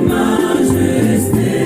Majesté.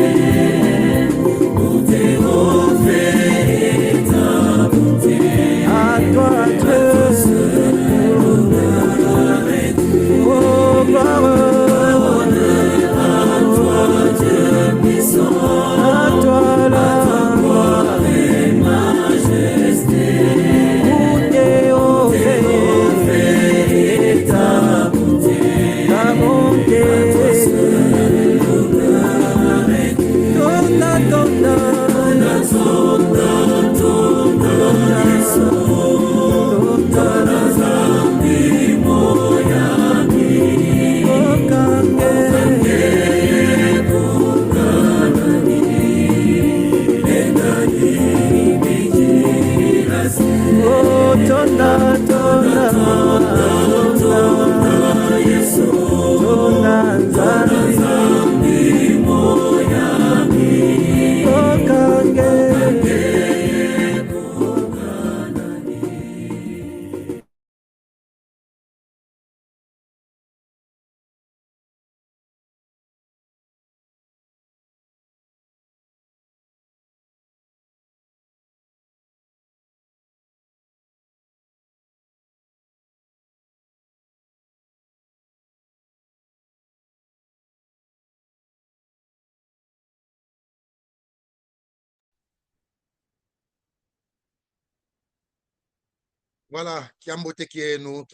Voilà, Kiambote Kieno,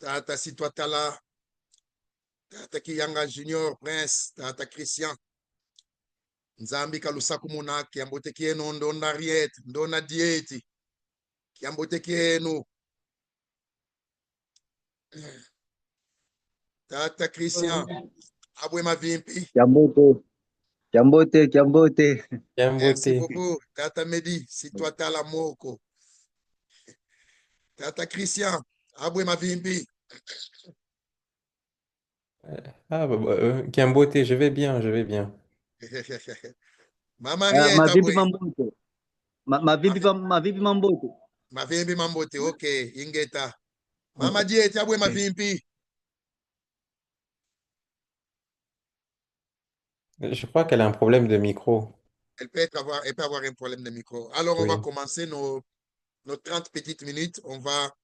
Tata Sitwatala, Tata Kiyanga Junior, Prince, Tata Christian, Nzambi Kalusaku Muna, Kiambote Kieno, Ndona Riet, Ndona Dieti, Kiambote Kieno, Tata Christian, Abwe Mavimpi, Kiambote, Kiambote, Kiambote. Bien merci beauté. beaucoup, Tata Medi, Sitwatala Moko, Tata Christian, Abwe Mavimpi, Ah, bien beauté, je vais bien, je vais bien. Mama Riet, Mavipi Abwe, Mambote. Mavipi Mambote. Mavimpi Mambote, ok, Ingeta. Mama Dieti, Abwe Mavimpi. Je crois qu'elle a un problème de micro. Elle peut avoir un problème de micro. Alors, on va Oui. commencer nos 30 petites minutes. On va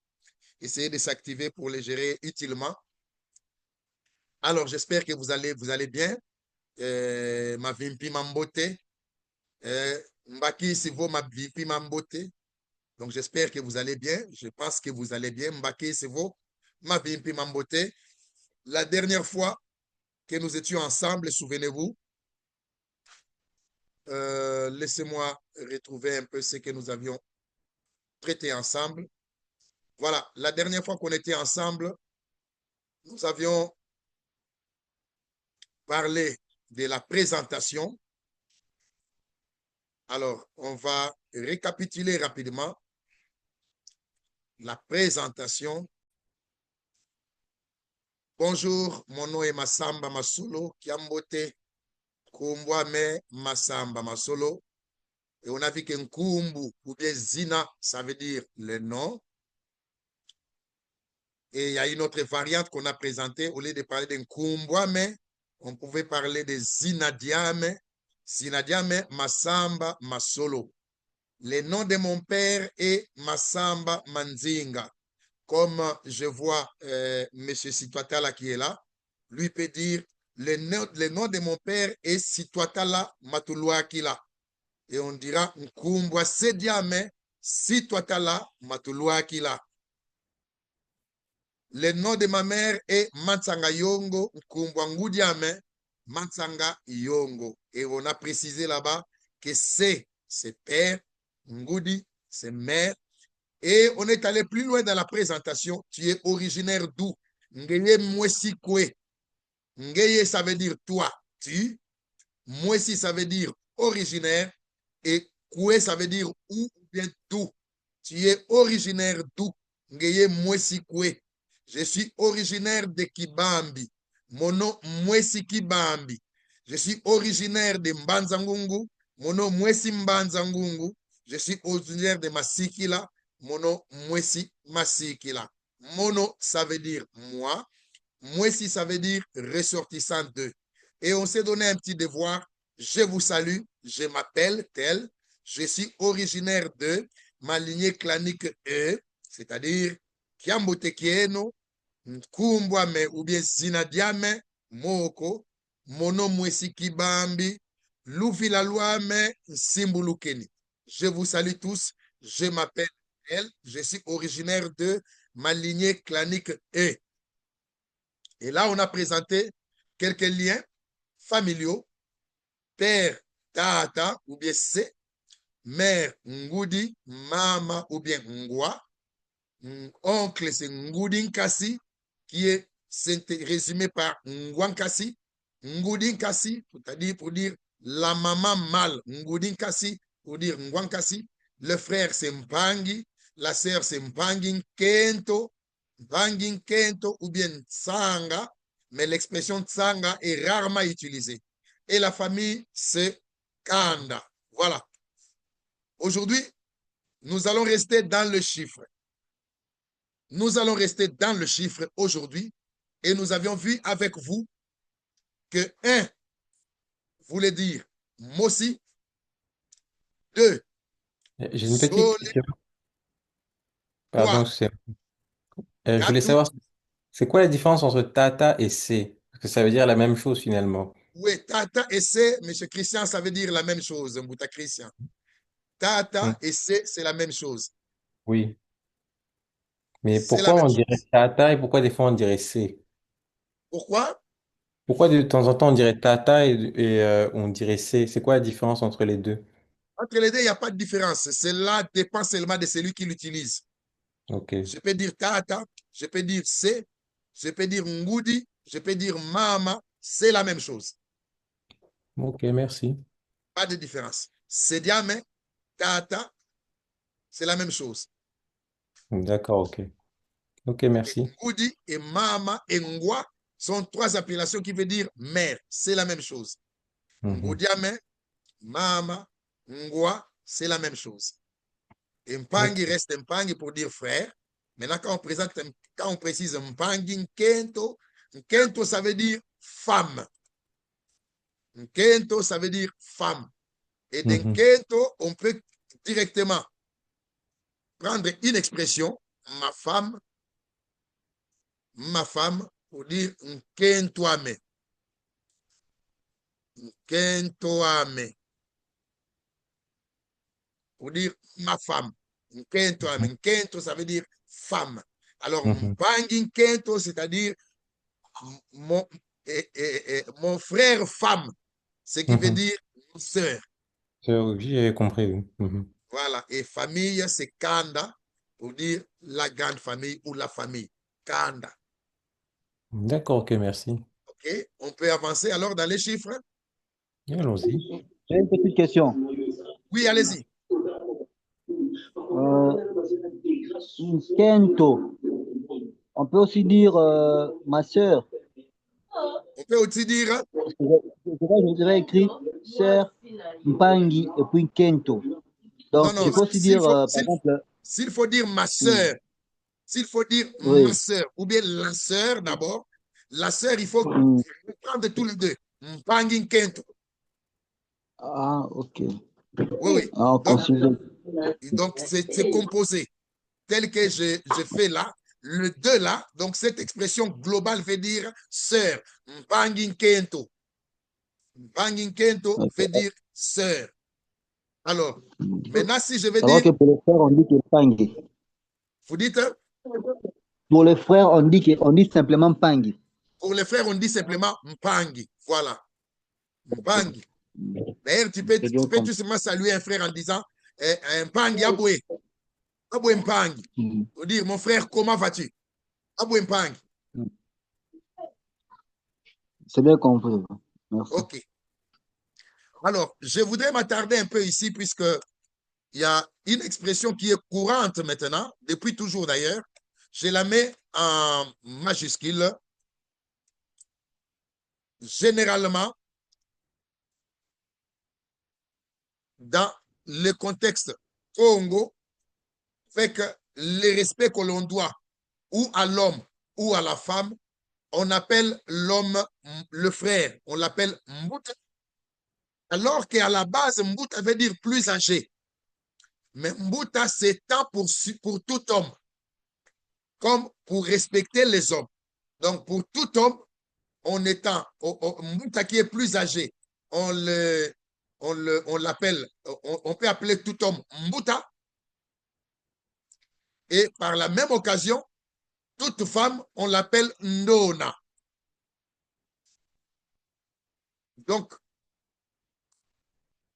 essayer de s'activer pour les gérer utilement. Alors, j'espère que vous allez bien. Ma Vimpi Mambote. Mbaki Sivo ma Vimpi Mambote. Donc, j'espère que vous allez bien. Je pense que vous allez bien. Mbaki Sivo ma Vimpi Mambote. La dernière fois que nous étions ensemble, souvenez-vous, laissez-moi retrouver un peu ce que nous avions traité ensemble. Voilà, la dernière fois qu'on était ensemble, nous avions parlé de la présentation. Alors, on va récapituler rapidement la présentation. Bonjour, mon nom est Massamba Masolo, Kiambote, Kumbwame Massamba Masolo. Et on a vu que Nkumbu ou bien Zina, ça veut dire le nom. Et il y a une autre variante qu'on a présentée. Au lieu de parler de Nkumbwame, on pouvait parler de Zinadiame. Zinadiame Massamba Masolo. Le nom de mon père est Massamba Manzinga. Comme je vois M. Sitwatala qui est là, lui peut dire le nom de mon père est Sitwatala Matuluakila. Et on dira Nkumbwa Sediame Sitwatala Matuluakila. Le nom de ma mère est Matsanga Yongo Nkumbwa Ngudiame Matsanga Yongo. Et on a précisé là-bas que c'est père, Ngudi, c'est mère. Et on est allé plus loin dans la présentation. Tu es originaire d'où? Ngeye Mwesikwe. Ngeye, ça veut dire toi, tu. Mwesi, ça veut dire originaire. Et Kwe, ça veut dire où ou bien d'où. Tu es originaire d'où? Ngeye Mwesikwe. Je suis originaire de Kibambi. Mon nom, Mwesi Kibambi. Je suis originaire de Mbanzangungu. Mon nom, Mwesi Mbanzangungu. Je suis originaire de Masikila. Mono Mwesi Masikila. Mono, ça veut dire moi. Mwesi, ça veut dire ressortissant de. Et on s'est donné un petit devoir. Je vous salue. Je m'appelle tel. Je suis originaire de ma lignée clanique E, c'est-à-dire Kiambote Kieno, Nkumbwame ou bien Zinadiame, Moko, Mono Mwesi Kibambi, Lufilaluame, Simbulukeni. Je vous salue tous. Je m'appelle elle, je suis originaire de ma lignée clanique E. Et là, on a présenté quelques liens familiaux. Père, tata, ou bien C. Mère, Ngudi, mama, ou bien Ngwa. Oncle, c'est Ngudi Nkasi, qui est résumé par Ngwankasi. Ngudi Nkasi, c'est-à-dire pour dire la maman mâle. Ngudi Nkasi, pour dire Ngwankasi. Le frère, c'est Mpangi. La sœur, c'est Mpangi Kento. Mpangi Kento ou bien Tsanga. Mais l'expression Tsanga est rarement utilisée. Et la famille, c'est Kanda. Voilà. Aujourd'hui, nous allons rester dans le chiffre. Nous allons rester dans le chiffre aujourd'hui. Et nous avions vu avec vous que 1 voulait dire Mossi. 2, J'ai une petite Solé. question. Pardon, 3, je voulais 4. savoir, c'est quoi la différence entre tata et C? Parce que ça veut dire la même chose finalement. Oui, Tata et C, M. Christian, ça veut dire la même chose, Mbouta Christian. Tata et c'est la même chose. Oui. Mais C'est la pourquoi même on dirait chose. tata et pourquoi des fois on dirait C? Pourquoi? Pourquoi de temps en temps on dirait tata et on dirait C? C'est quoi la différence entre les deux? Entre les deux, il n'y a pas de différence. Cela dépend seulement de celui qui l'utilise. Ok. Je peux dire tata, je peux dire c'est, je peux dire ngudi, je peux dire mama, c'est la même chose. Ok, merci. Pas de différence. C'est diamè, tata, c'est la même chose. D'accord, ok. Ok, Ok. merci. Ngudi et mama et ngwa sont trois appellations qui veulent dire mère. C'est la même chose. Mhm. Ngudiamè, mama, ngwa, c'est la même chose. Et mpangi Ok. reste mpangi pour dire frère. Maintenant, quand on précise mpangi, nkento, nkento, ça veut dire femme. Nkento, ça veut dire femme. Et Mhm. d'Nkento, on peut directement prendre une expression, ma femme, pour dire Nkentoame. Nkentoame. Pour dire ma femme. Nkentoame. Nkento, ça veut dire femme. Alors, Mhm. Mpangi Nkento, c'est-à-dire mon, mon frère femme, ce qui veut Mhm. dire sœur. Oui, j'ai compris. Oui. Mhm. Voilà. Et famille, c'est Kanda, pour dire la grande famille ou la famille. Kanda. D'accord, ok, merci. OK? On peut avancer alors dans les chiffres? Et allons-y. J'ai une petite question. Oui, allez-y. Kento. On peut aussi dire ma sœur. On peut aussi dire, Je dirais écrit sœur Mpangi et puis Kento. non, Donc, je non, peux aussi dire, par exemple, s'il faut dire ma hmm, sœur, s'il faut dire ma oui. sœur, ou bien la sœur d'abord, la sœur, il faut Hmm, prendre tous les deux. Mpangi Kento. ah, ok. Oui, oui. Ah, on Donc, considère. c'est composé. Tel que je fais là, le deux là, donc cette expression globale veut dire sœur. Mpangi Kento. Mpangi Kento veut dire sœur. Alors, maintenant, si je veux Alors dire, que pour les frères, on dit que Pangi. vous dites, Pour les frères, on dit simplement Pangi. pour les frères, on dit simplement Mpangi. Voilà, Ok. Mpangi. D'ailleurs, C'est tu bien peux compris. tout simplement saluer un frère en disant Mpangi Aboué, Aboué Mpangi. Hmm, Pour dire, mon frère, comment vas-tu? Aboué Mpangi. hmm. C'est bien compris. Merci. OK. Alors, je voudrais m'attarder un peu ici, puisque il y a une expression qui est courante maintenant, depuis toujours d'ailleurs. Je la mets en majuscule. Généralement, dans le contexte Congo, fait que le respect que l'on doit ou à l'homme ou à la femme, on appelle l'homme le frère, on l'appelle Mbuta, alors qu'à la base, Mbuta veut dire plus âgé. Mais Mbuta s'étend pour tout homme, comme pour respecter les hommes. Donc, pour tout homme, on étend, Mbuta qui est plus âgé, on l'appelle, on peut appeler tout homme Mbuta, et par la même occasion, toute femme, on l'appelle Ndona. Donc,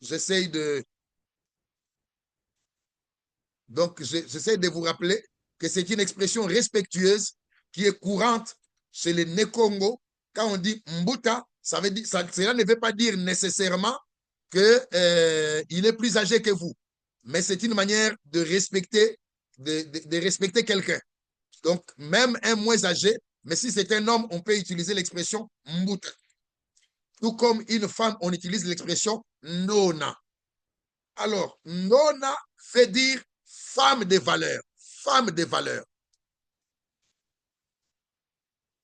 j'essaie de, j'essaie de vous rappeler que c'est une expression respectueuse qui est courante chez les Né-Congo. Quand on dit Mbuta, ça veut dire, cela ne veut pas dire nécessairement que, il est plus âgé que vous. Mais c'est une manière de respecter, de respecter quelqu'un. Donc, même un moins âgé, mais si c'est un homme, on peut utiliser l'expression Mbuta. Tout comme une femme, on utilise l'expression Nona. Alors, Nona veut dire femme de valeur, femme de valeur.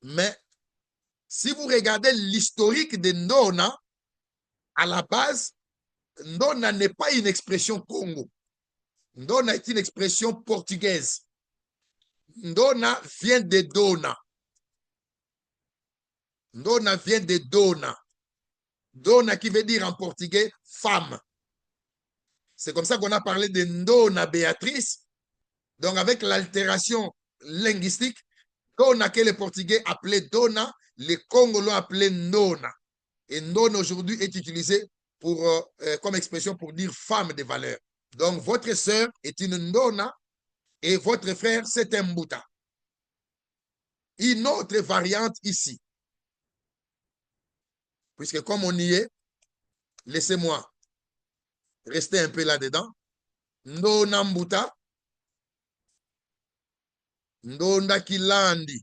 Mais si vous regardez l'historique de Nona, à la base, Nona n'est pas une expression Congo. Ndona est une expression portugaise. Ndona vient de Dona. Ndona vient de Dona. Dona qui veut dire en portugais femme. C'est comme ça qu'on a parlé de Ndona Béatrice. Donc, avec l'altération linguistique, Dona que les Portugais appelaient Dona, les Congolais appelaient Ndona. Et Ndona aujourd'hui est utilisé pour, comme expression pour dire femme de valeur. Donc, votre sœur est une Ndona et votre frère, c'est un Mbuta. Une autre variante ici, puisque comme on y est, laissez-moi rester un peu là-dedans. Ndona Mbuta, Ndonda Kilandi.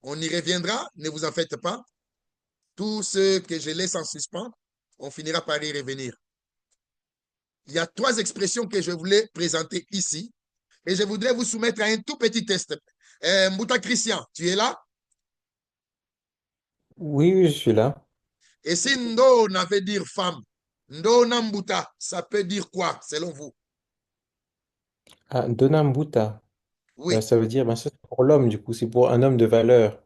On y reviendra, ne vous en faites pas. Tout ce que je laisse en suspens, on finira par y revenir. Il y a 3 expressions que je voulais présenter ici et je voudrais vous soumettre à un tout petit test. Mbuta Christian, tu es là? Oui, oui, je suis là. Et si Ndona veut dire femme, Ndona Mbuta, ça peut dire quoi selon vous? Ah, Donambuta. Oui. Ça veut dire, ben, ça, c'est pour l'homme, du coup, c'est pour un homme de valeur.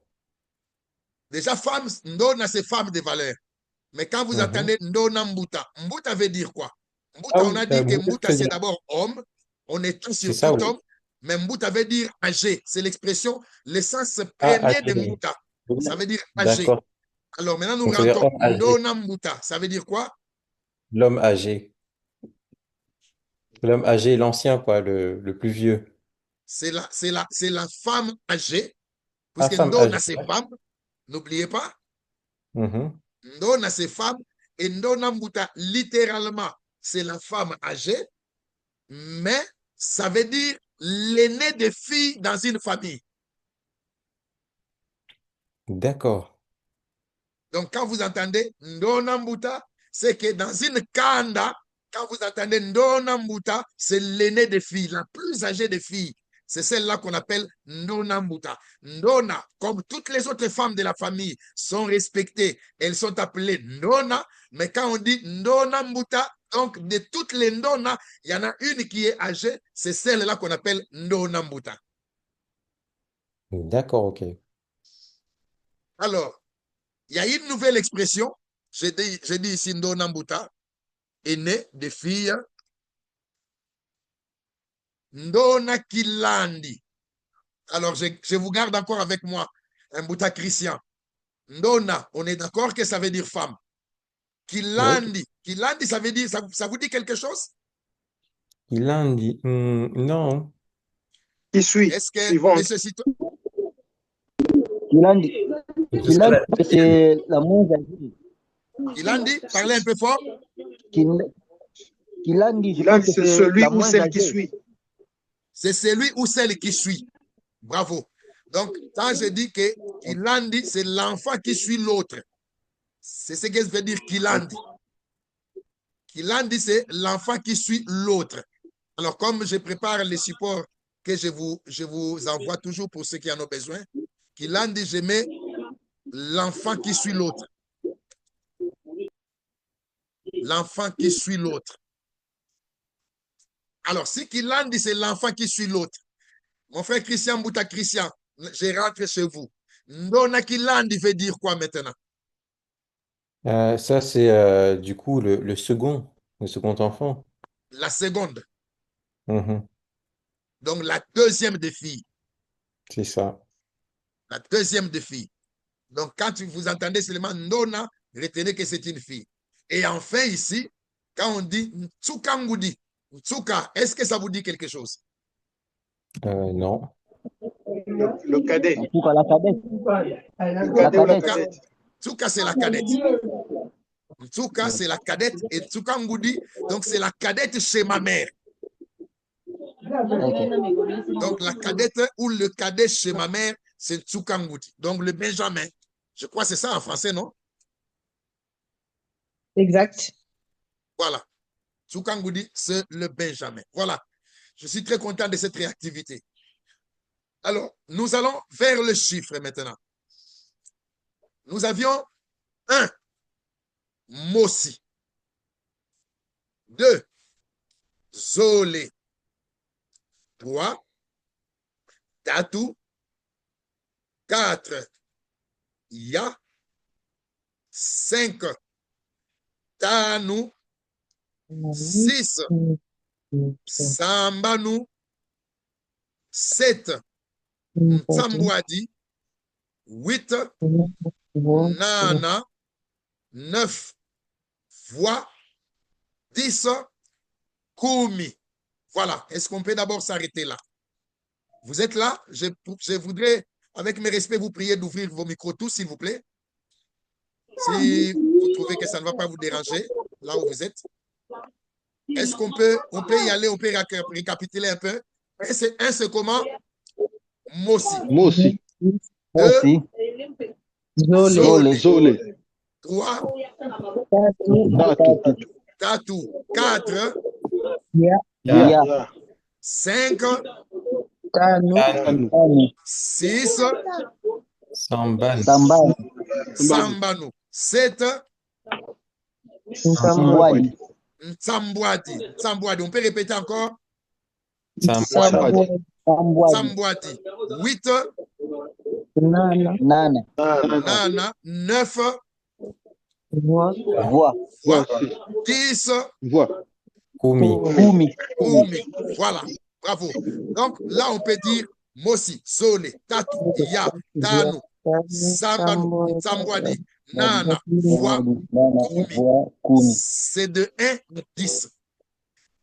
Déjà, femme, Ndona, c'est femme de valeur. Mais quand vous Mhm. entendez Ndona Mbuta, Mbuta veut dire quoi? Ah Mbuta, on oui, a dit que Mbuta, Mbuta, ça veut c'est dire, d'abord homme. On est tout c'est sur ça, tout oui. homme. Mais Mbuta veut dire âgé. C'est l'expression, l'essence Ah, première de âgé. Mbuta. Ça veut dire âgé. D'accord. Alors maintenant, nous Donc, ça veut dire rentrons. homme âgé, Ndona Mbuta, ça veut dire quoi? l'homme âgé. L'homme âgé, l'ancien, quoi, le plus vieux. C'est la femme âgée. Ah, Puisque femme Ndona, âgée. c'est Ouais. femme. N'oubliez pas. Mhm. Ndona, c'est femme. Et Ndona Mbuta, littéralement, c'est la femme âgée. Mais ça veut dire l'aîné des filles dans une famille. D'accord. Donc, quand vous entendez Ndona Mbuta, c'est que dans une kanda, quand vous entendez Ndona Mbuta, c'est l'aîné des filles, la plus âgée des filles. C'est celle-là qu'on appelle Ndona Mbuta. Ndona, comme toutes les autres femmes de la famille, sont respectées. Elles sont appelées Ndona, mais quand on dit Ndona Mbuta, donc de toutes les Ndona, il y en a une qui est âgée, c'est celle-là qu'on appelle Ndona Mbuta. D'accord, ok. Alors, il y a une nouvelle expression. J'ai dit ici Ndona Mbuta, est né de filles Ndona Kilandi. Alors, je vous garde encore avec moi, un Mbuta Christian. Ndona, on est d'accord que ça veut dire femme. Oui. Kilandi, Kilandi, ça veut dire, ça vous dit quelque chose? Il a dit, non. Qui suit, Est-ce que, suivante. monsieur Cito, Kilandi, Ce serait Kilandi, la deuxième. c'est la moins âgée. Kilandi, parlez un peu fort. Kilandi, je Il a pense dit que c'est c'est celui la ou moins celle qui âgée. suit. C'est celui ou celle qui suit. Bravo. Donc, quand je dis que Kilandi, c'est l'enfant qui suit l'autre. C'est ce que veut dire Kilandi. Kilandi, c'est l'enfant qui suit l'autre. Alors, comme je prépare les supports que je vous envoie toujours pour ceux qui en ont besoin, Kilandi, je mets l'enfant qui suit l'autre. L'enfant qui suit l'autre. Alors, si Kilandi, c'est l'enfant qui suit l'autre, mon frère Christian Bouta Christian, je rentre chez vous. Ndona Kilandi veut dire quoi maintenant? Ça, c'est du coup le second enfant. La seconde. Mhm. Donc, la deuxième des filles. C'est ça. La deuxième des filles. Donc, quand vous entendez seulement Ndona, retenez que c'est une fille. Et enfin, ici, quand on dit Ntsuka Ngudi, Ntsuka, est-ce que ça vous dit quelque chose? Non. Le cadet. En tout cas, la cadette. Le La cadet ou la cadette. cadette. Ntsuka, c'est la cadette. Ntsuka, c'est la cadette. Et Ntsuka Ngudi, donc c'est la cadette chez ma mère. Ok. Donc, la cadette ou le cadet chez ma mère, c'est Ntsuka Ngudi. Donc, le Benjamin. Je crois que c'est ça en français, non? Exact. Voilà. Ntsuka Ngudi, c'est le Benjamin. Voilà. Je suis très content de cette réactivité. Alors, nous allons vers le chiffre maintenant. Nous avions 1, Mossi. 2, Zolé. 3, Tatu. 4, Ya. 5, Tanu. 6, Sambanu. 7, Ntsambwadi. 8, Nana. 9, Voix. 10, Kumi. Voilà. Est-ce qu'on peut d'abord s'arrêter là? Vous êtes là? Je voudrais, avec mes respects, vous prier d'ouvrir vos micros tous, s'il vous plaît. Si vous trouvez que ça ne va pas vous déranger, là où vous êtes. Est-ce qu'on peut y aller, on peut récapituler un peu? Un, c'est comment? Mosi. Mosi. 2, Zole. Zole. 3, Tatu. Tatu. 4, Ya. 5, Tanu. 6, Samban. Sambani. Sambanu. 7, Sambwadi. Ntsambwadi. Ntsambwadi. On peut répéter encore? Sambwadi. Sambwadi. Ntsambwadi. 8, Nana. Nana. 9, Voix. Voix. 10, Voix. Kumi. Kumi. Kumi. Voilà. Bravo. Donc là, on peut dire Mosi, Sole, Tatu, Ya, Tanu, Sambanu, Ntsambwadi, Nana, Voix, Kumi. C'est de 1 à 10.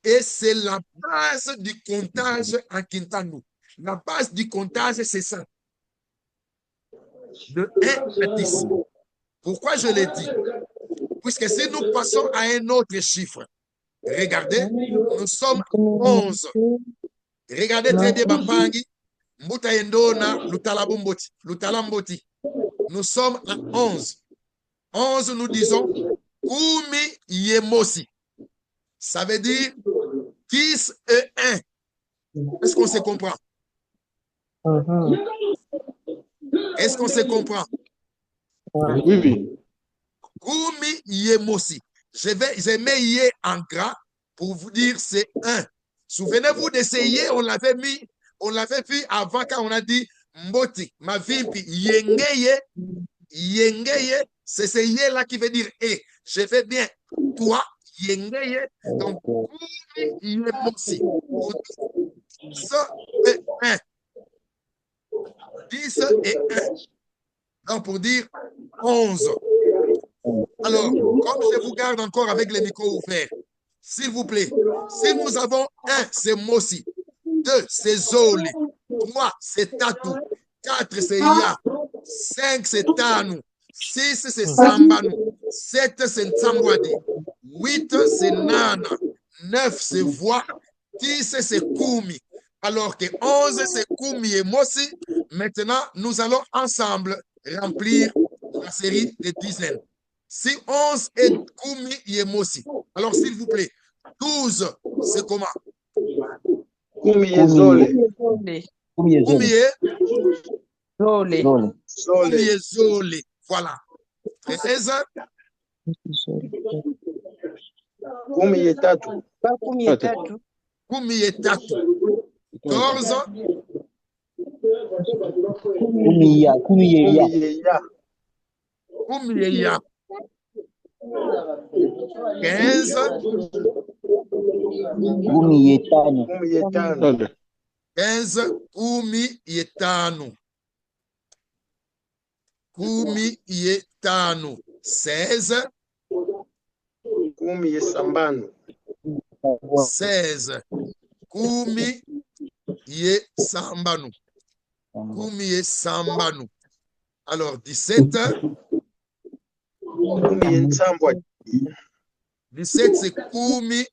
Et c'est la base du comptage en Kintanu. La base du comptage, c'est ça. De 1 à 10. Pourquoi je l'ai dit? Puisque si nous passons à un autre chiffre, regardez, nous sommes à 11. Regardez très bien, Bampangi. Mbuta Yendona, Lutalamboti. Nous sommes à 11. 11, nous disons Kumi Yemosi. Ça veut dire 10 et 1. Est-ce qu'on se comprend? Est-ce qu'on se comprend? Oui. Kumi Yemosi. Je mets Ye en gras pour vous dire c'est 1. Souvenez-vous de ce Ye, on l'avait vu avant quand on a dit Mboti, ma vimpi, Yengeye, c'est ce Ye là qui veut dire et. Je fais bien toi, Yengeye. Donc, Kumi Yemosi. 10 et 1. 10 et 1. Donc, pour dire 11. Alors, comme je vous garde encore avec les micros ouverts, s'il vous plaît, si nous avons 1, c'est Mosi. 2, c'est Zoli. 3, c'est Tatu. 4, c'est Ya. 5, c'est Tanu. 6, c'est Sambanu. 7, c'est Ntsambwadi. 8, c'est Nana. 9, c'est Voix. 10, c'est Kumi. Alors que 11, c'est Kumi et Mosi. Maintenant, nous allons ensemble remplir la série des dizaines. Si 11 est Kumi et Mosi, alors s'il vous plaît, 12, c'est comment? Kumi Zole. Kumi et Kumi Zole. et Zole. Zole. Voilà. 13, Kumi et Tatu. Kumi et Tatu. 14, Kumi ya. Kumi et Ya. Kumi et Ya. 15, Kumi et Tanu. Kumi et Tanu. 15, Kumi et Tanu. Kumi et Tanu. 16, Kumi et Sambanu. 16, Kumi et Sambanu. Kumi et Sambanu. Alors, 17, Kumi et Ntsambwadi. 17, c'est Kumi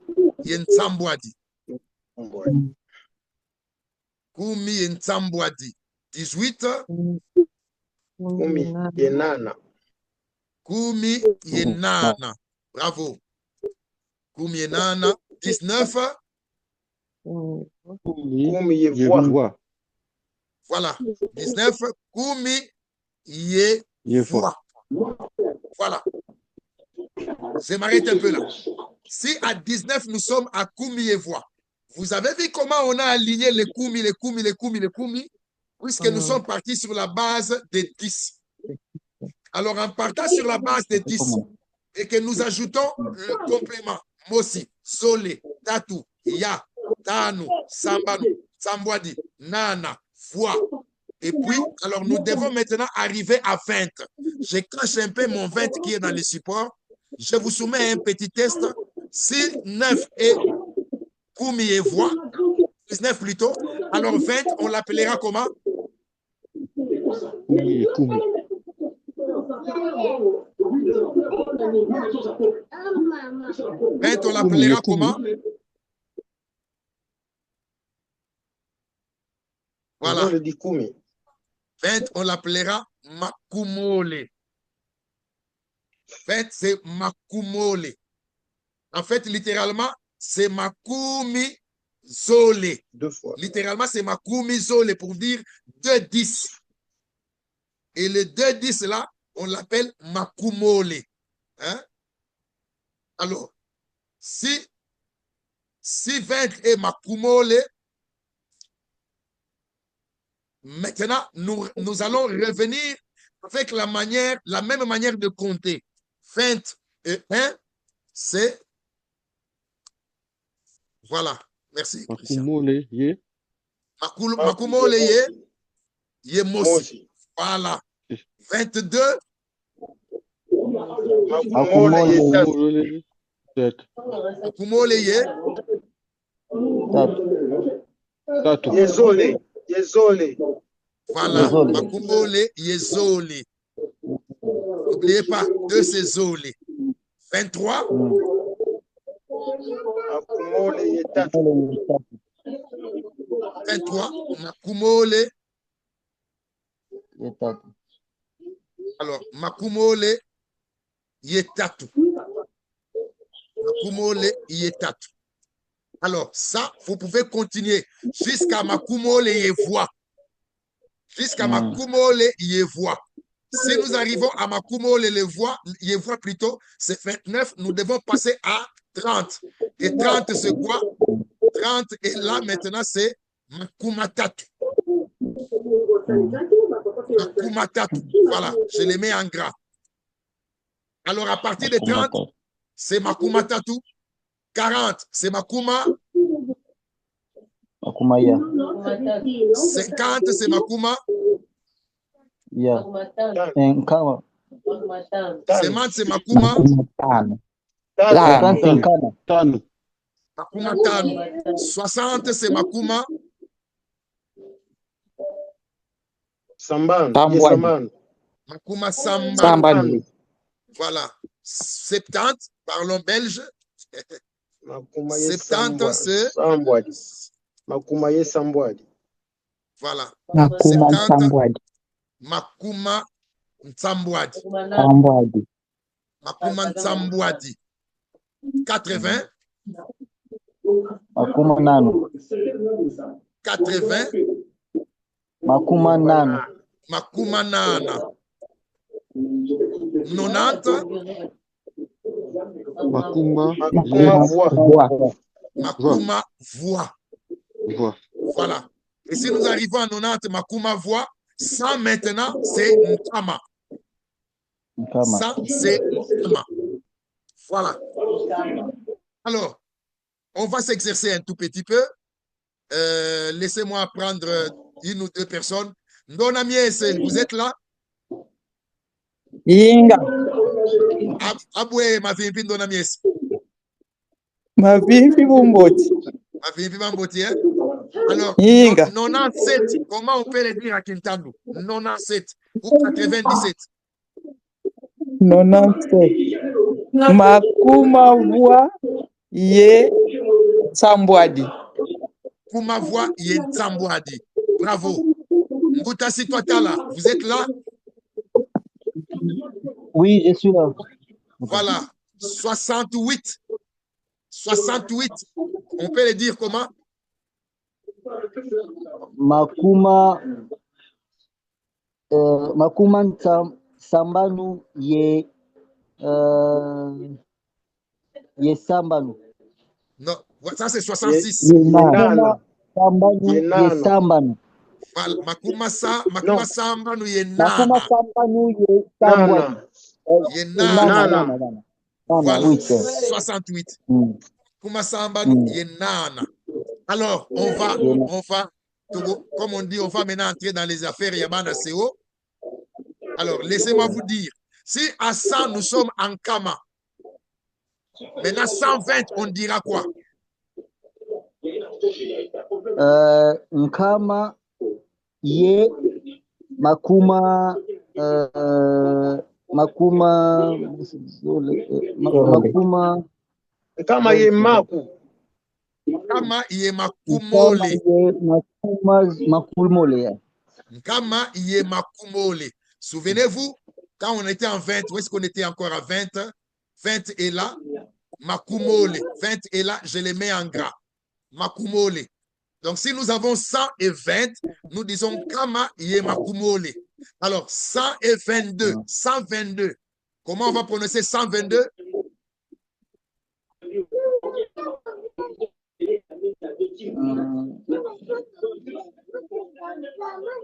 et Ntsambwadi. Kumi et Ntsambwadi. 18, Kumi et Nana. Kumi et Nana. Bravo. Kumi et Nana. 19, Kumi et Voix. voilà. 19, Kumi et Voix. Voilà. Je m'arrête un peu là. Si à 19, nous sommes à Kumi et Voix, vous avez vu comment on a aligné les Kumi, puisque nous sommes partis sur la base des 10. Alors, en partant sur la base des 10 et que nous ajoutons le complément, Mosi, zole, tatu, ya, tanu, sambanu, sambwadi, nana, voix. Et puis, alors nous devons maintenant arriver à 20. Je cache un peu mon 20 qui est dans le support. Je vous soumets un petit test. Si 9 est Kumi et voix, 19 plutôt, alors 20, on l'appellera comment? Kumi. 20, on l'appellera comment? Voilà. 20, on l'appellera Makumole. 20, c'est Makumole. En fait, littéralement, c'est Makumi Zole. 2 fois. Littéralement, c'est Makumi Zole pour dire 2-10. Et le 2-10 là, on l'appelle Makumole. Hein? Alors, si 20 est Makumole, maintenant, nous allons revenir avec la même manière de compter. 21, c'est... Voilà, merci. Makumole ye. Makumole ye mosi. Voilà. 22. Makumole ye. Makumole ye. Tatu. Yezole. Voilà. Makumole yezole. N'oubliez pas, 2 c'est zole. 23. Makumole ye tatu. 23. Makumole. Yetatu. Alors, Makumole yetatu. Makumole yetatu. Alors, ça, vous pouvez continuer jusqu'à Makumole yevoa. Jusqu'à Makumole yevoa. Si nous arrivons à Makumole yevoa plutôt, c'est 29, nous devons passer à 30. Et 30, c'est quoi? 30, et là, maintenant, c'est Makumatatu. Makumatatu. Voilà, je les mets en gras. Alors, à partir de 30, c'est Makumatatu. 40, c'est Makuma. Makumaya. 50, c'est Makuma. Ya. Nkama. 50, c'est Makuma. Tano. Makuma tano. 60, c'est Makuma. Samban. Makuma Samban. Voilà. 70, parlons belge. 70, c'est... Makumaye Sambwadi. Voilà. Makuma 70, Sambwadi. Makuma Nsambwadi. Makuma Nsambwadi. 80. Makuma nano. 80. Makuma nano. Makuma nana. 90. Makuma Voix. Makuma voix. Voilà. Et si nous arrivons à 90, Makuma voix, 100 maintenant, c'est Nkama. 100, c'est Nkama. Voilà. Alors, on va s'exercer un tout petit peu. Laissez-moi prendre une ou deux personnes. Ndona Miese, vous êtes là? Yinga. Abwe Mavimpi Ndona Miese. Mavimpi Bumboti. Mavimpi Bumboti, hein? Alors, Yinga. 97, comment on peut le dire à Kintandu? 97 ou 97? 97. Makuma voix ye Sambwadi. Kuma voix ye Sambwadi. Bravo. Mbuta Sitwatala, vous êtes là? Oui, je suis là. Voilà. 68. 68. On peut le dire comment? Makuma Sambanu ye Sambanu. Non, ça c'est 66. Sambanu ye Sambanu. Makuma Sambanu ye Nana. Makuma Sambanu ye Sambanu. Ye Nana. Nana. Voilà, Oui, 68. Kumasamba nous yenana. Alors, on va, comme on dit, on va maintenant entrer dans les affaires Yabana CO. Alors, laissez-moi vous dire, si à 100, nous sommes en Kama, maintenant 120, on dira quoi? Nkama ye makuma makuma Kama ye maku. Kama iye Nkama makumole. ye makumole. Kama iye makumole. Souvenez-vous, quand on était en 20, où est-ce qu'on était encore à 20? 20 est là, makumole. 20 est là, je les mets en gras. Makumole. Donc, si nous avons 100 et 20, nous disons Kama iye makumole. Alors, 122, 122. Comment on va prononcer 122?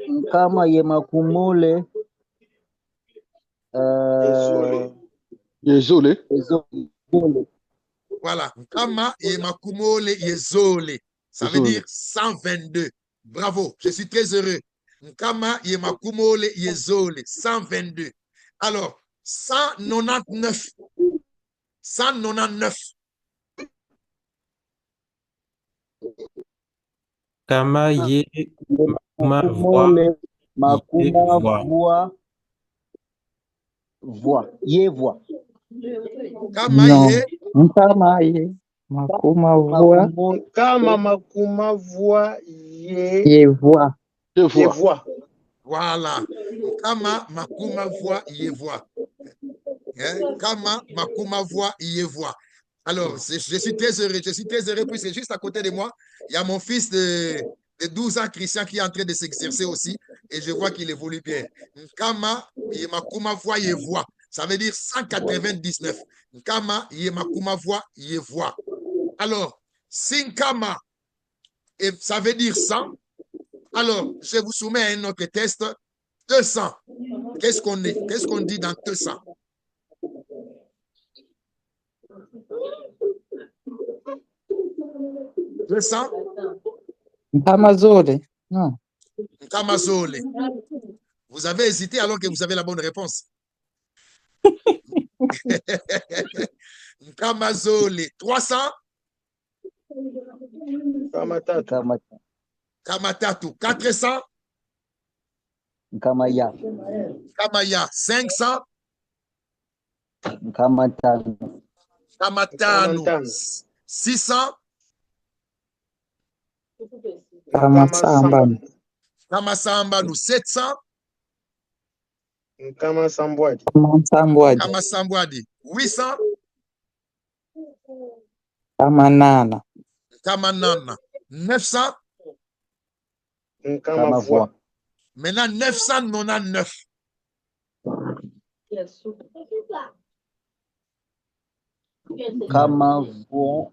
Nkama ye makumole. Yezole. Voilà. Kama iye makumole yezole. Ça veut dire 122. Bravo, je suis très heureux. Nkama yemakumole yezole, 122. Alors, 199. 199. Kama ye ma voix. Makuma voix. Ye voix. Kama ye. Nkama ye makuma voix. Kama makuma voix ye. Ye voix. Ye voix. Voilà. Kama makuma voix ye voix. Kama makuma voix ye voix. Alors, je suis très heureux puisque juste à côté de moi, il y a mon fils de 12 ans, Christian, qui est en train de s'exercer aussi et je vois qu'il évolue bien. Kama yemakuma voix ye voix. Ça veut dire 199. Kama yemakuma voix ye voix. Alors, Sinkama, ça veut dire 100. Alors, je vous soumets un autre test. 200. Qu'est-ce qu'on est? Qu'est-ce qu'on dit dans 200? Nkamazole. Non. Nkamazole. Vous avez hésité alors que vous avez la bonne réponse. Nkamazole. 300. Kamatatu. 400. Nkamaya. Kamaya. 500. Nkamatanu. Kamatanu. 600. Kamasambanu. Kamasambanu. 700. Kamasambwadi. Kamasambwadi. 800. Kamanana. Kamanana. 900. Kamavoix. Maintenant, 999. Kamavoix.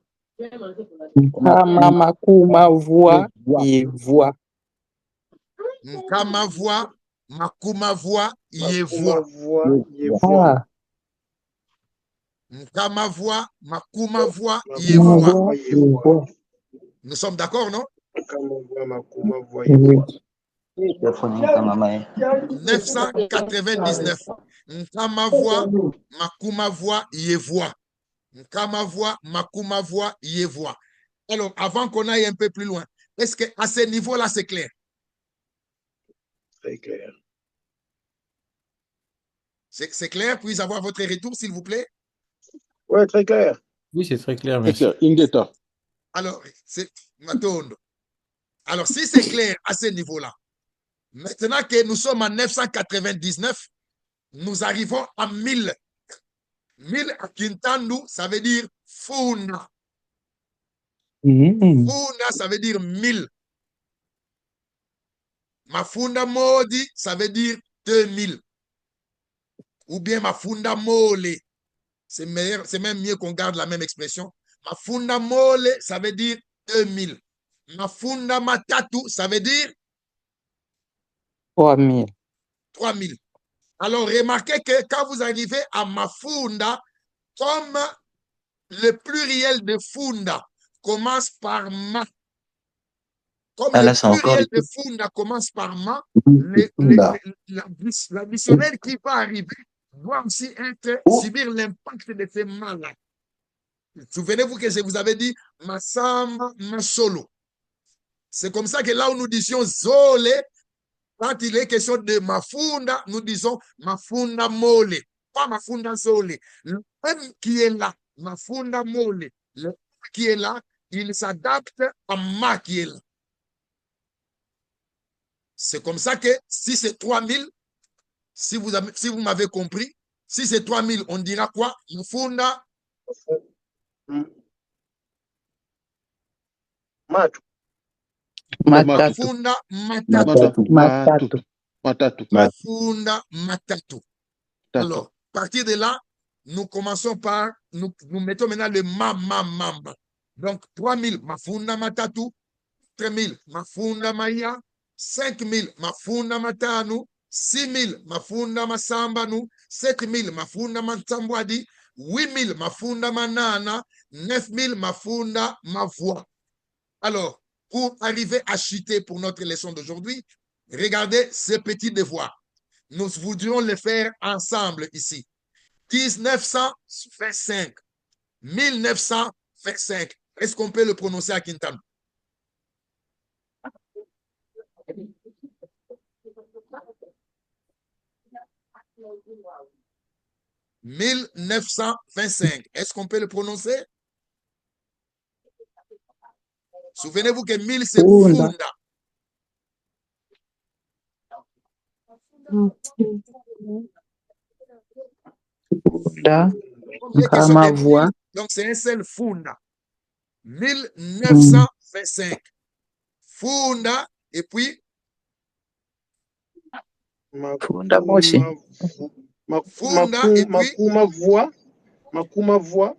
Nkama makuma voix ye voix. Nkama voix, makuma voix, ye voix. Ah. Nkama voix, makuma voix, ye voix. Nous sommes d'accord, non? Oui. 999. Nkama voix, makuma voix, ye voix. Nkama voix, makuma voix, ye voix. Alors, avant qu'on aille un peu plus loin, est-ce qu'à ce niveau-là, c'est clair? Très clair. C'est clair? Puis-je avoir votre retour, s'il vous plaît? Oui, très clair. Oui, c'est très clair, merci. Ingeta. Alors, c'est Matondo. Alors, si c'est clair à ce niveau-là, maintenant que nous sommes en 999, nous arrivons à 1000. 1000 à Kintandu, ça veut dire Funa. Funa, ça veut dire 1000. Mafunda Modi, ça veut dire 2000. Ou bien Mafunda Mole. C'est meilleur, c'est même mieux qu'on garde la même expression. Mafunda Mole, ça veut dire 2000. Mafunda Matatu, ça veut dire 3000. 3000. Alors, remarquez que quand vous arrivez à Mafunda, comme le pluriel de funda commence par ma, comme Ah, le là, c'est encore pluriel les de funda commence par ma, funda. l'additionnel qui va arriver doit aussi subir l'impact de ces ma-là. Souvenez-vous que je vous avais dit Masamba, Masolo. C'est comme ça que là où nous disions Zole, quand il est question de Mafunda, nous disons Mafunda Mole, pas Mafunda Zole. Le M qui est là, Mafunda Mole, le M qui est là, il s'adapte à Ma qui est là. C'est comme ça que si c'est 3000, si vous m'avez compris, si c'est 3000, on dira quoi? Mafunda Matu. Matatu. Mafunda Matatu. Matatu. Matatu. Matatu. Mafunda Matatu. Tatu. Alors, à partir de là, nous commençons par, nous mettons maintenant le mamba. Donc, 3000 Mafunda Matatu, 3000 Mafunda Maya, 5000 Mafunda Matanu, 6000 Mafunda Masambanu, 7000 Mafunda Mansambwadi, 8000 Mafunda Manana, 9000 Mafunda Mavoie. Alors, pour arriver à chuter pour notre leçon d'aujourd'hui, regardez ce petit devoir. Nous voudrions le faire ensemble ici. 1925. 1925. Est-ce qu'on peut le prononcer à Quintana? « 1925. Est-ce qu'on peut le prononcer? Souvenez-vous que 1000, c'est Funda. Funda. Funda. Combien que sont Nkama des voix. 1000? Donc, c'est un seul Funda. 1925. Funda, et puis Funda moshi. Funda, et puis Makuma voix.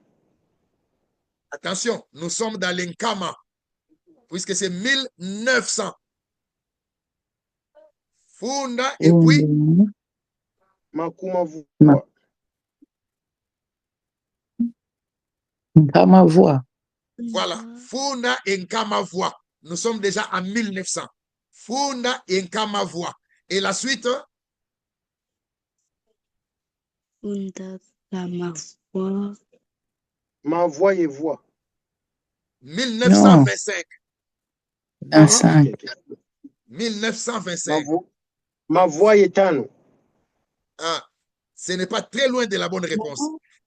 attention, nous sommes dans l'Enkama, puisque c'est 1900. Funda, et puis Makuma voix. Nkama voix. voilà. Funda et Nkama voix. Nous sommes déjà à 1900. Funda et Nkama voix. Et la suite? Funda kama voix. Ma voix et voix. 1925. Un 5. 1925. Ma voix est tano. Ah, ce n'est pas très loin de la bonne réponse.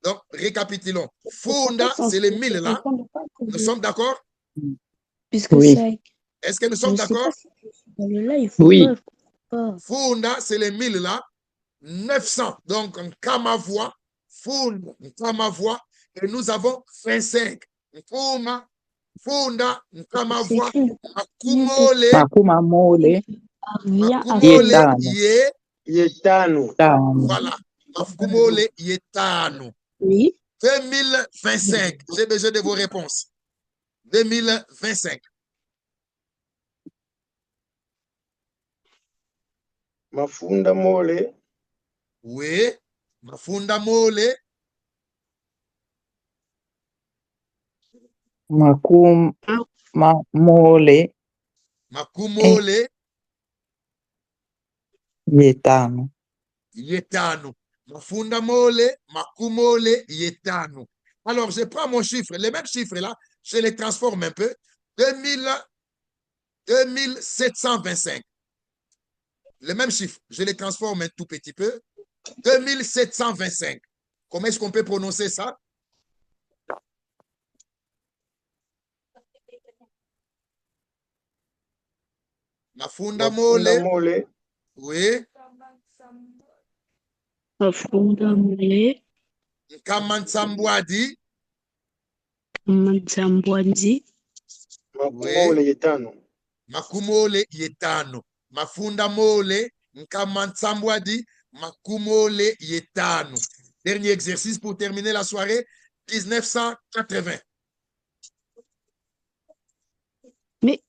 Donc, récapitulons. Funda, c'est les 1000 là. Nous sommes d'accord? Puisque Oui. c'est. Est-ce que nous sommes d'accord? Oui. Funda, c'est les 1000 là. 900. Donc, Nkama voix. Funda, Nkama voix. Et nous avons 25. Funda, Nkama voix. Makumole. Makuma mole. Makumole, Yetano. Yetano. Voilà. Makumole, Yetano. Oui. 2025. J'ai besoin de vos réponses. 2025. Mafunda mole. Oui. Mafunda mole. Mole. Makumole. Yetano. Yetano. Mafunda mole. Makumole. Yetano. Alors, je prends mon chiffre. Les mêmes chiffres là, je les transforme un peu. 2725. Le même chiffre, je les transforme un tout petit peu. 2725. Comment est-ce qu'on peut prononcer ça? Mafunda mole. Oui. Mafunda mole. Nkamantsambwadi. Mansambwadi. Makumole yetano. Makumole yetano. Mafunda mole. Nkamantsambwadi. Makumole yetano. Dernier exercice pour terminer la soirée. 1980. Mais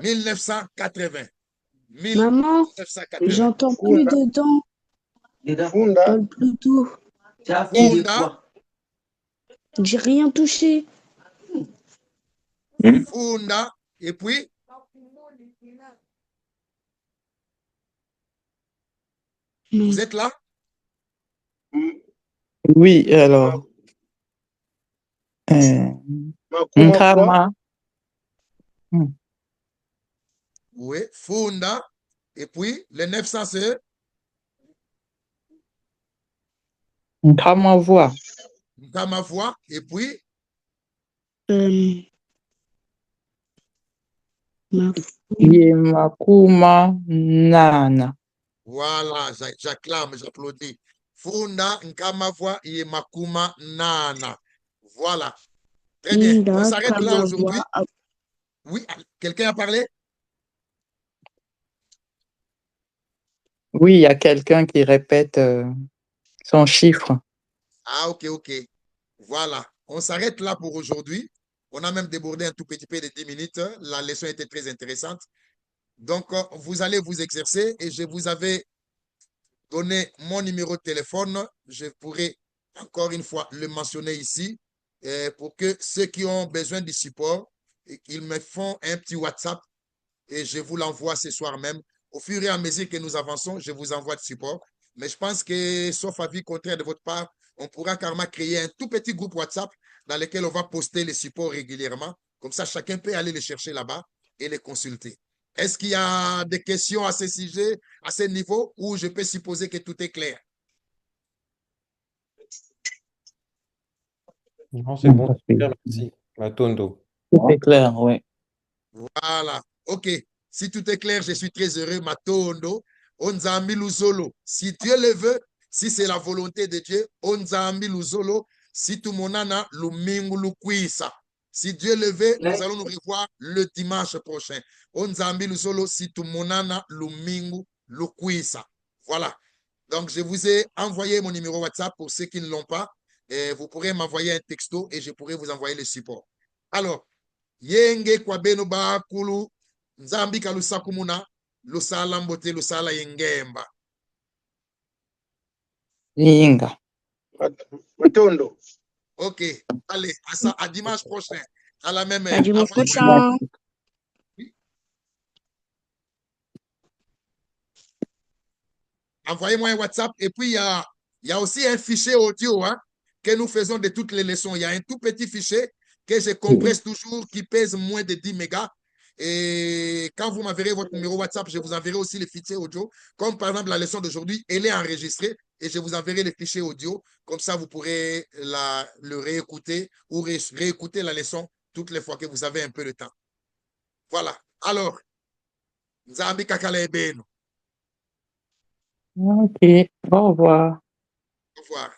1980. maman, 1980. j'entends plus dedans. Funda. Parle plus doux. Funda, J'ai rien touché. Funda, et puis Non. vous êtes là? Oui, alors. Makuma voix. Nkama. Oui, Funda, et puis le 900 c'est Nkama voix. ma voix, et puis Ma Ye makuma nana. voilà, j'acclame, j'applaudis. Funda, ma voix, et Makuma Nana. Voilà, très bien. On Funda s'arrête là kama aujourd'hui. voix. Oui, quelqu'un a parlé? Oui, il y a quelqu'un qui répète son chiffre. Ah, ok, ok. Voilà, on s'arrête là pour aujourd'hui. On a même débordé un tout petit peu de 10 minutes. La leçon était très intéressante. Donc, vous allez vous exercer et je vous avais donné mon numéro de téléphone. Je pourrais encore une fois le mentionner ici pour que ceux qui ont besoin du support, ils me font un petit WhatsApp et je vous l'envoie ce soir même. Au fur et à mesure que nous avançons, je vous envoie du support. Mais je pense que, sauf avis contraire de votre part, on pourra carrément créer un tout petit groupe WhatsApp dans lequel on va poster les supports régulièrement. Comme ça, chacun peut aller les chercher là-bas et les consulter. Est-ce qu'il y a des questions à ce sujet, à ce niveau, ou je peux supposer que tout est clair? Non, c'est bon, super, merci. Matondo. Tout est clair, oui. Voilà. OK. Si tout est clair, je suis très heureux. Matondo. Onzambi Luzolo. Si Dieu le veut, si c'est la volonté de Dieu, Onzambi Luzolo. Si tout monana lumingu lukwisa. Si Dieu le veut, nous allons nous revoir le dimanche prochain. Onzambi Luzolo. Si tout monana lumingu lukwisa. Voilà. Donc, je vous ai envoyé mon numéro WhatsApp pour ceux qui ne l'ont pas. Et vous pourrez m'envoyer un texto et je pourrai vous envoyer le support. Alors, yenge kwa beno bakulu nzambi kalusakumuna lusala mbote lusala yengemba. Linga. Matondo. Ok, allez, à dimanche prochain, à la même À heure. dimanche Envoyez-moi prochain. un WhatsApp et puis il y a aussi un fichier audio hein, que nous faisons de toutes les leçons. Il y a un tout petit fichier que je compresse toujours qui pèse moins de 10 mégas. Et quand vous m'enverrez votre numéro WhatsApp, je vous enverrai aussi les fichiers audio. Comme par exemple la leçon d'aujourd'hui, elle est enregistrée et je vous enverrai les fichiers audio. Comme ça, vous pourrez le réécouter ou réécouter la leçon toutes les fois que vous avez un peu de temps. Voilà. Alors, Nzambi Kakala Ebeno. Ok, au revoir. Au revoir.